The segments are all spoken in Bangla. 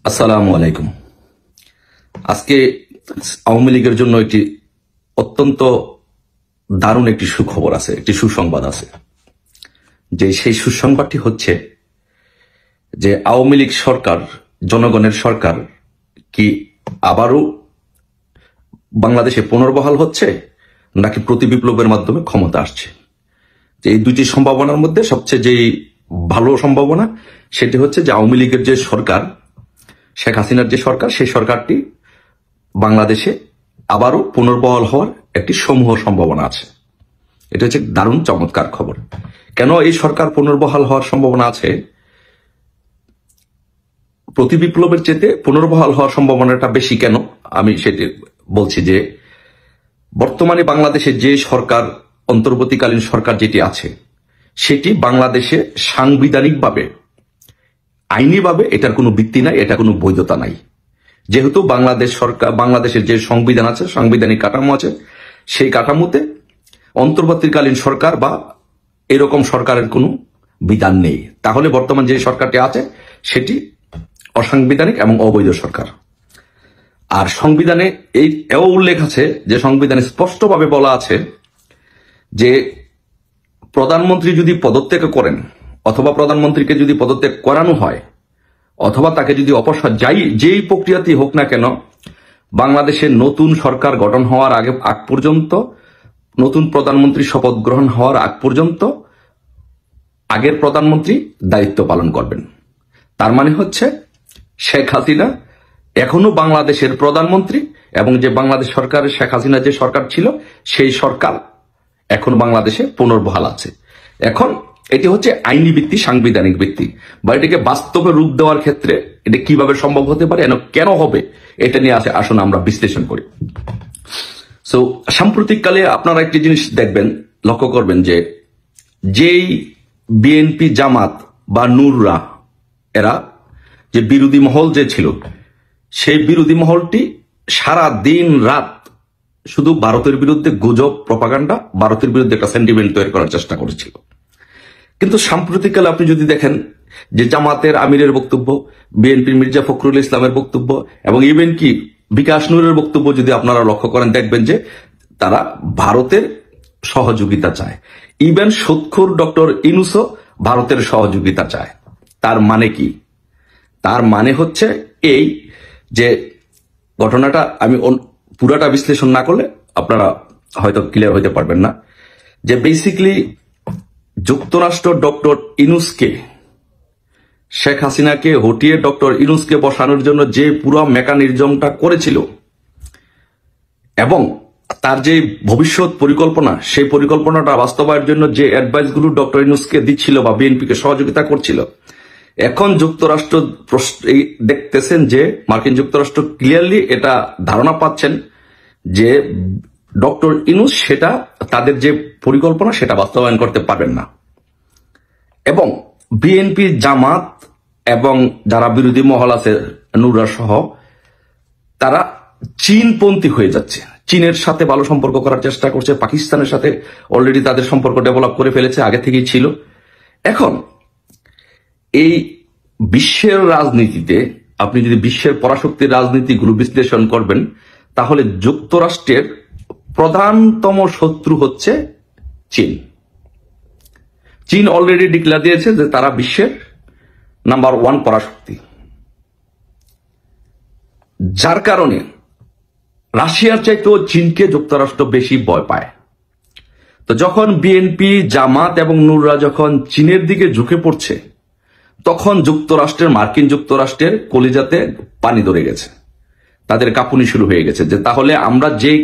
আসসালামু আলাইকুম। আজকে আওয়ামী লীগের জন্য একটি অত্যন্ত দারুণ একটি সুখবর আছে, একটি সুসংবাদ আছে। যে সেই সুসংবাদটি হচ্ছে যে আওয়ামী লীগ সরকার, জনগণের সরকার কি আবারও বাংলাদেশে পুনর্বহাল হচ্ছে নাকি প্রতি বিপ্লবের মাধ্যমে ক্ষমতা আসছে। যে এই দুটি সম্ভাবনার মধ্যে সবচেয়ে যে ভালো সম্ভাবনা সেটি হচ্ছে যে আওয়ামী লীগের যে সরকার, শেখ হাসিনার যে সরকার, সেই সরকারটি বাংলাদেশে আবারও পুনর্বহাল হওয়ার একটি সমূহ সম্ভাবনা আছে। এটা হচ্ছে দারুণ চমৎকার খবর। কেন এই সরকার পুনর্বহাল হওয়ার সম্ভাবনা আছে? প্রতি বিপ্লবের চেয়ে পুনর্বহাল হওয়ার সম্ভাবনাটা বেশি কেন আমি সেটি বলছি যে বর্তমানে বাংলাদেশে যে সরকার, অন্তর্বর্তীকালীন সরকার যেটি আছে, সেটি বাংলাদেশে সাংবিধানিকভাবে, আইনিভাবে এটার কোনো ভিত্তি নাই, এটা কোনো বৈধতা নাই। যেহেতু বাংলাদেশ সরকার, বাংলাদেশের যে সংবিধান আছে, সাংবিধানিক কাঠামো আছে, সেই কাঠামোতে অন্তর্বর্তীকালীন সরকার বা এরকম সরকারের কোনো বিধান নেই। তাহলে বর্তমান যে সরকারটি আছে সেটি অসাংবিধানিক এবং অবৈধ সরকার। আর সংবিধানে এও উল্লেখ আছে, যে সংবিধানে স্পষ্টভাবে বলা আছে যে প্রধানমন্ত্রী যদি পদত্যাগ করেন, অথবা প্রধানমন্ত্রীকে যদি পদত্যাগ করানো হয়, অথবা তাকে যদি অপসার যেই প্রক্রিয়াতেই হোক না কেন, বাংলাদেশের নতুন সরকার গঠন হওয়ার আগ পর্যন্ত, নতুন প্রধানমন্ত্রী শপথ গ্রহণ হওয়ার আগ পর্যন্ত আগের প্রধানমন্ত্রী দায়িত্ব পালন করবেন। তার মানে হচ্ছে শেখ হাসিনা এখনো বাংলাদেশের প্রধানমন্ত্রী, এবং যে বাংলাদেশ সরকারের, শেখ হাসিনা যে সরকার ছিল, সেই সরকার এখন বাংলাদেশে পুনর্বহাল আছে। এখন এটি হচ্ছে আইনি ভিত্তি, সাংবিধানিক ভিত্তি, বা এটাকে বাস্তবে রূপ দেওয়ার ক্ষেত্রে এটা কিভাবে সম্ভব হতে পারে, কেন হবে, এটা নিয়ে আসুন আমরা বিশ্লেষণ করি। সো সাম্প্রতিককালে আপনারা একটি জিনিস দেখবেন, লক্ষ্য করবেন যে যেই বিএনপি, জামাত বা নুররা, এরা যে বিরোধী মহল যে ছিল, সেই বিরোধী মহলটি সারা দিন রাত শুধু ভারতের বিরুদ্ধে গুজব, প্রপাগান্ডা, ভারতের বিরুদ্ধে একটা সেন্টিমেন্ট তৈরি করার চেষ্টা করেছিল। কিন্তু সাম্প্রতিককালে আপনি যদি দেখেন যে জামাতের আমিরের বক্তব্য, বিএনপির মির্জা ফখরুল ইসলামের বক্তব্য, এবং ইভেন কি বিকাশ নূরের বক্তব্য যদি আপনারা লক্ষ্য করেন, দেখবেন যে তারা ভারতের সহযোগিতা চায়। ইভেন সৎখুর ডক্টর ইউনূসও ভারতের সহযোগিতা চায়। তার মানে কি? তার মানে হচ্ছে এই যে ঘটনাটা আমি পুরাটা বিশ্লেষণ না করলে আপনারা হয়তো ক্লিয়ার হইতে পারবেন না, যে বেসিক্যালি যুক্তরাষ্ট্র ডক্টর ইউনূসকে, শেখ হাসিনাকে হটিয়ে ডক্টর ইউনূসকে বসানোর জন্য যে পুরো মেকানিজমটা করেছিল, এবং তার যে ভবিষ্যৎ পরিকল্পনা, সেই পরিকল্পনাটা বাস্তবায়নের জন্য যে অ্যাডভাইসগুলো ডক্টর ইউনূসকে দিচ্ছিল বা বিএনপিকে সহযোগিতা করছিল, এখন যুক্তরাষ্ট্র দেখতেছেন যে মার্কিন যুক্তরাষ্ট্র ক্লিয়ারলি এটা ধারণা পাচ্ছেন যে ডক্টর ইউনূস সেটা, তাদের যে পরিকল্পনা, সেটা বাস্তবায়ন করতে পারবেন না। এবং বিএনপি, জামাত এবং যারা বিরোধী মহল আছে, নুররা সহ, তারা চীনপন্থী হয়ে যাচ্ছে। চীনের সাথে ভালো সম্পর্ক করার চেষ্টা করছে, পাকিস্তানের সাথে অলরেডি তাদের সম্পর্ক ডেভেলপ করে ফেলেছে, আগে থেকেই ছিল। এখন এই বিশ্বের রাজনীতিতে আপনি যদি বিশ্বের পরাশক্তির রাজনীতিগুলো বিশ্লেষণ করবেন, তাহলে যুক্তরাষ্ট্রের প্রধানতম শত্রু হচ্ছে চীন। চীন অলরেডি ডিক্লেয়ার দিয়েছে যে তারা বিশ্বের নাম্বার 1 পরাশক্তি, যার কারণে রাশিয়ার চাইতেও চীনকে যুক্তরাষ্ট্র বেশি ভয় পায়। তো যখন বিএনপি, জামাত এবং নুররা যখন চীনের দিকে ঝুঁকে পড়ছে, তখন মার্কিন যুক্তরাষ্ট্রের কলিজাতে পানি ধরে গেছে, তাদের কাঁপুনি শুরু হয়ে গেছে, যে তাহলে আমরা যেই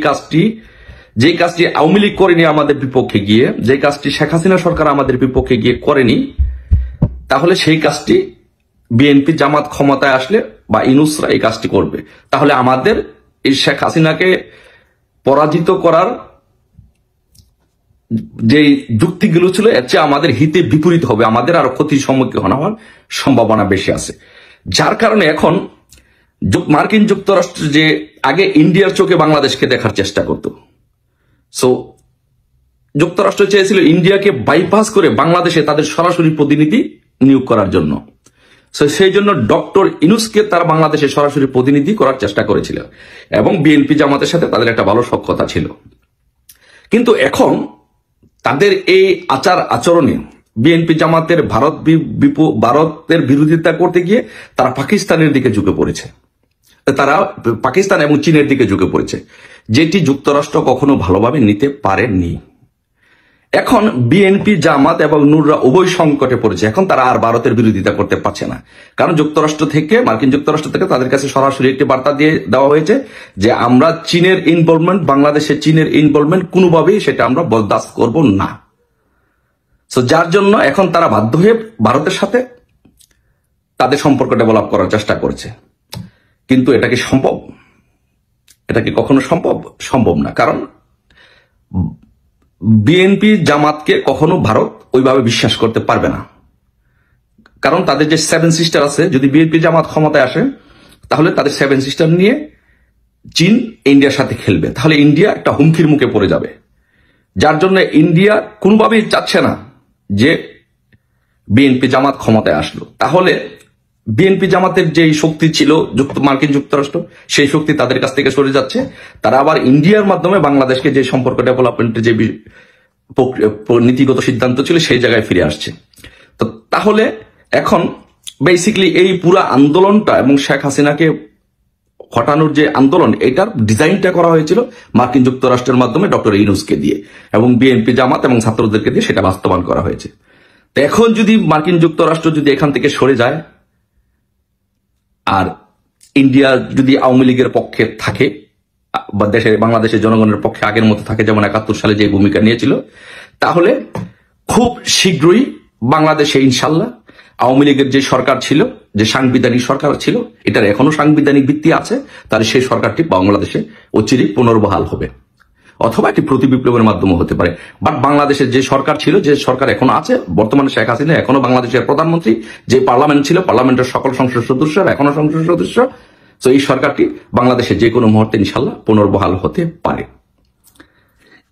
কাজটি আওয়ামী লীগ করেনি আমাদের বিপক্ষে গিয়ে, যে কাজটি শেখ হাসিনা সরকার আমাদের বিপক্ষে গিয়ে করেনি, তাহলে সেই কাজটি বিএনপি, জামাত ক্ষমতায় আসলে বা ইউনূসরা এই কাজটি করবে। তাহলে আমাদের এই শেখ হাসিনাকে পরাজিত করার যে যুক্তিগুলো ছিল, এর চেয়ে আমাদের হিতে বিপরীত হবে, আমাদের আরো ক্ষতির সম্মুখীন হওয়ার সম্ভাবনা বেশি আছে। যার কারণে এখন মার্কিন যুক্তরাষ্ট্র যে আগে ইন্ডিয়ার চোখে বাংলাদেশকে দেখার চেষ্টা করত, সো যুক্তরাষ্ট্র চেয়েছিল ইন্ডিয়াকে বাইপাস করে বাংলাদেশে তাদের সরাসরি প্রতিনিধি নিয়োগ করার জন্য। সেই জন্য ডক্টর ইউনূসকে তারা বাংলাদেশে সরাসরি প্রতিনিধি করার চেষ্টা করেছিল এবং বিএনপি জামাতের সাথে তাদের একটা ভালো সখ্যতা ছিল। কিন্তু এখন তাদের এই আচার আচরণে বিএনপি জামাতের ভারতের বিরোধিতা করতে গিয়ে তারা পাকিস্তানের দিকে ঝুঁকে পড়েছে, তারা পাকিস্তান এবং চীনের দিকে ঝুঁকে পড়েছে, যেটি যুক্তরাষ্ট্র কখনো ভালোভাবে নিতে পারেননি। এখন বিএনপি জামাত এবং নুররা উভয় সংকটে পড়েছে। এখন তারা আর ভারতের বিরোধিতা করতে পারছে না, কারণ মার্কিন যুক্তরাষ্ট্র থেকে তাদের কাছে সরাসরি একটি বার্তা দিয়ে দেওয়া হয়েছে যে আমরা চীনের ইনভলভমেন্ট, বাংলাদেশে চীনের ইনভলভমেন্ট কোনোভাবেই সেটা আমরা বরদাস্ত করব না। যার জন্য এখন তারা বাধ্য হয়ে ভারতের সাথে তাদের সম্পর্ক ডেভেলপ করার চেষ্টা করছে। কিন্তু এটা কি সম্ভব? এটা কি কখনো সম্ভব? সম্ভব না, কারণ বিএনপি জামাতকে কখনো ভারত ওইভাবে বিশ্বাস করতে পারবে না। কারণ তাদের যে 7 সিস্টার আছে, যদি বিএনপি জামাত ক্ষমতায় আসে তাহলে তাদের 7 সিস্টার নিয়ে চীন ইন্ডিয়ার সাথে খেলবে, তাহলে ইন্ডিয়া একটা হুমকির মুখে পড়ে যাবে। যার জন্য ইন্ডিয়া কোনোভাবেই চাচ্ছে না যে বিএনপি জামাত ক্ষমতায় আসলো। তাহলে বিএনপি জামাতের যে শক্তি ছিল মার্কিন যুক্তরাষ্ট্র, সেই শক্তি তাদের কাছ থেকে সরে যাচ্ছে। তারা আবার ইন্ডিয়ার মাধ্যমে বাংলাদেশকে যে সম্পর্ক ডেভেলপমেন্টের যে নীতিগত সিদ্ধান্ত ছিল সেই জায়গায় ফিরে আসছে। তো তাহলে এখন বেসিক্যালি এই পুরা আন্দোলনটা এবং শেখ হাসিনাকে হটানোর যে আন্দোলন, এটার ডিজাইনটা করা হয়েছিল মার্কিন যুক্তরাষ্ট্রের মাধ্যমে ডক্টর ইউনূসকে দিয়ে এবং বিএনপি জামাত এবং ছাত্রদেরকে দিয়ে সেটা বাস্তবায়ন করা হয়েছে। তো এখন যদি মার্কিন যুক্তরাষ্ট্র যদি এখান থেকে সরে যায় আর ইন্ডিয়া যদি আওয়ামী লীগের পক্ষে থাকে বা বাংলাদেশের জনগণের পক্ষে আগের মতো থাকে, যেমন 71 সালে যে ভূমিকা নিয়েছিল, তাহলে খুব শীঘ্রই বাংলাদেশে ইনশাল্লাহ আওয়ামী লীগের যে সরকার ছিল, যে সাংবিধানিক সরকার ছিল, এটার এখনো সাংবিধানিক ভিত্তি আছে, তাহলে সেই সরকারটি বাংলাদেশে অচিরেই পুনর্বহাল হবে, অথবা একটি প্রতি বিপ্লবের মাধ্যমে হতে পারে। বাট বাংলাদেশের যে সরকার ছিল, যে সরকার এখনো আছে, বর্তমানে শেখ হাসিনা এখনো বাংলাদেশের প্রধানমন্ত্রী, যে পার্লামেন্ট ছিল, পার্লামেন্টের সকল সংসদ সদস্য এখনো সংসদ সদস্য। তো এই সরকারটি বাংলাদেশে যে কোনো মুহূর্তে ইনশাল্লাহ পুনর্বহাল হতে পারে।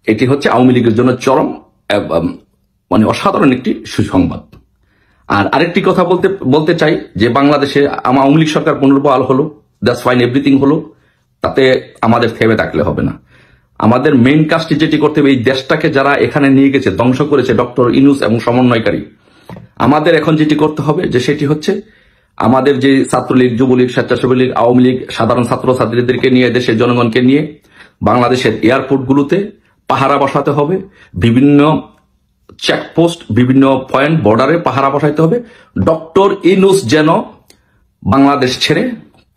এটি হচ্ছে আওয়ামী লীগের জন্য চরম মানে অসাধারণ একটি সুসংবাদ। আর আরেকটি কথা বলতে চাই যে বাংলাদেশে আওয়ামী লীগ সরকার পুনর্বহাল হলো, দ্যাটস ফাইন, এভরিথিং হলো, তাতে আমাদের থেমে থাকলে হবে না। আমাদের মেইন কাজটি যেটি করতে হবে, এই দেশটাকে যারা এখানে নিয়ে গেছে, ধ্বংস করেছে ডক্টর ইউনূস এবং সমন্বয়কারী, আমাদের এখন যেটি করতে হবে যে সেটি হচ্ছে আমাদের যে ছাত্রলীগ, যুবলীগ, স্বেচ্ছাসেবী লীগ, আওয়ামী লীগ, সাধারণ ছাত্রছাত্রীদেরকে নিয়ে, দেশের জনগণকে নিয়ে বাংলাদেশের এয়ারপোর্টগুলোতে পাহারা বসাতে হবে, বিভিন্ন চেকপোস্ট, বিভিন্ন পয়েন্ট, বর্ডারে পাহারা বসাইতে হবে। ডক্টর ইউনূস যেন বাংলাদেশ ছেড়ে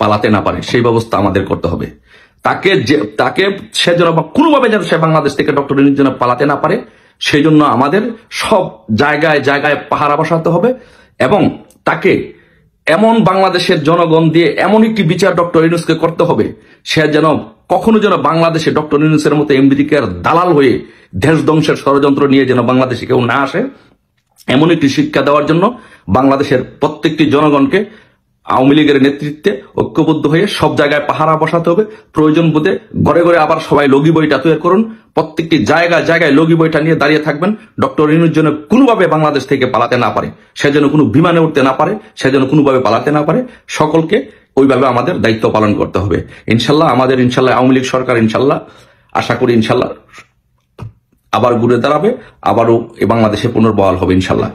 পালাতে না পারে সেই ব্যবস্থা আমাদের করতে হবে। তাকে সে যেন কোনোভাবে যেন সে বাংলাদেশ থেকে ডক্টর ইউনূস যেন পালাতে না পারে, সেই জন্য আমাদের সব জায়গায় জায়গায় পাহারা বসাতে হবে এবং তাকে এমন বাংলাদেশের জনগণ দিয়ে এমন একটি বিচার ডক্টর ইউনূসকে করতে হবে, সে যেন কখনো যেন বাংলাদেশে ডক্টর ইউনূসের মতো আমেরিকার দালাল হয়ে দেশ ধ্বংসের ষড়যন্ত্র নিয়ে যেন বাংলাদেশে কেউ না আসে। এমন একটি শিক্ষা দেওয়ার জন্য বাংলাদেশের প্রত্যেকটি জনগণকে আওয়ামী লীগের নেতৃত্বে ঐক্যবদ্ধ হয়ে সব জায়গায় পাহারা বসাতে হবে। প্রয়োজন বোধে ঘরে ঘরে আবার সবাই লগি বইটা তৈরি করুন, প্রত্যেকটি জায়গায় জায়গায় লগি বইটা নিয়ে দাঁড়িয়ে থাকবেন। ডক্টর ইউনূস যেন কোনোভাবে বাংলাদেশ থেকে পালাতে না পারে, সে যেন কোনো বিমানে উঠতে না পারে, সে যেন কোনোভাবে পালাতে না পারে। সকলকে ওইভাবে আমাদের দায়িত্ব পালন করতে হবে। ইনশাল্লাহ আওয়ামী লীগ সরকার ইনশাল্লাহ, আশা করি ইনশাল্লাহ আবার ঘুরে দাঁড়াবে, আবারও বাংলাদেশে পুনর্বহাল হবে ইনশাল্লাহ।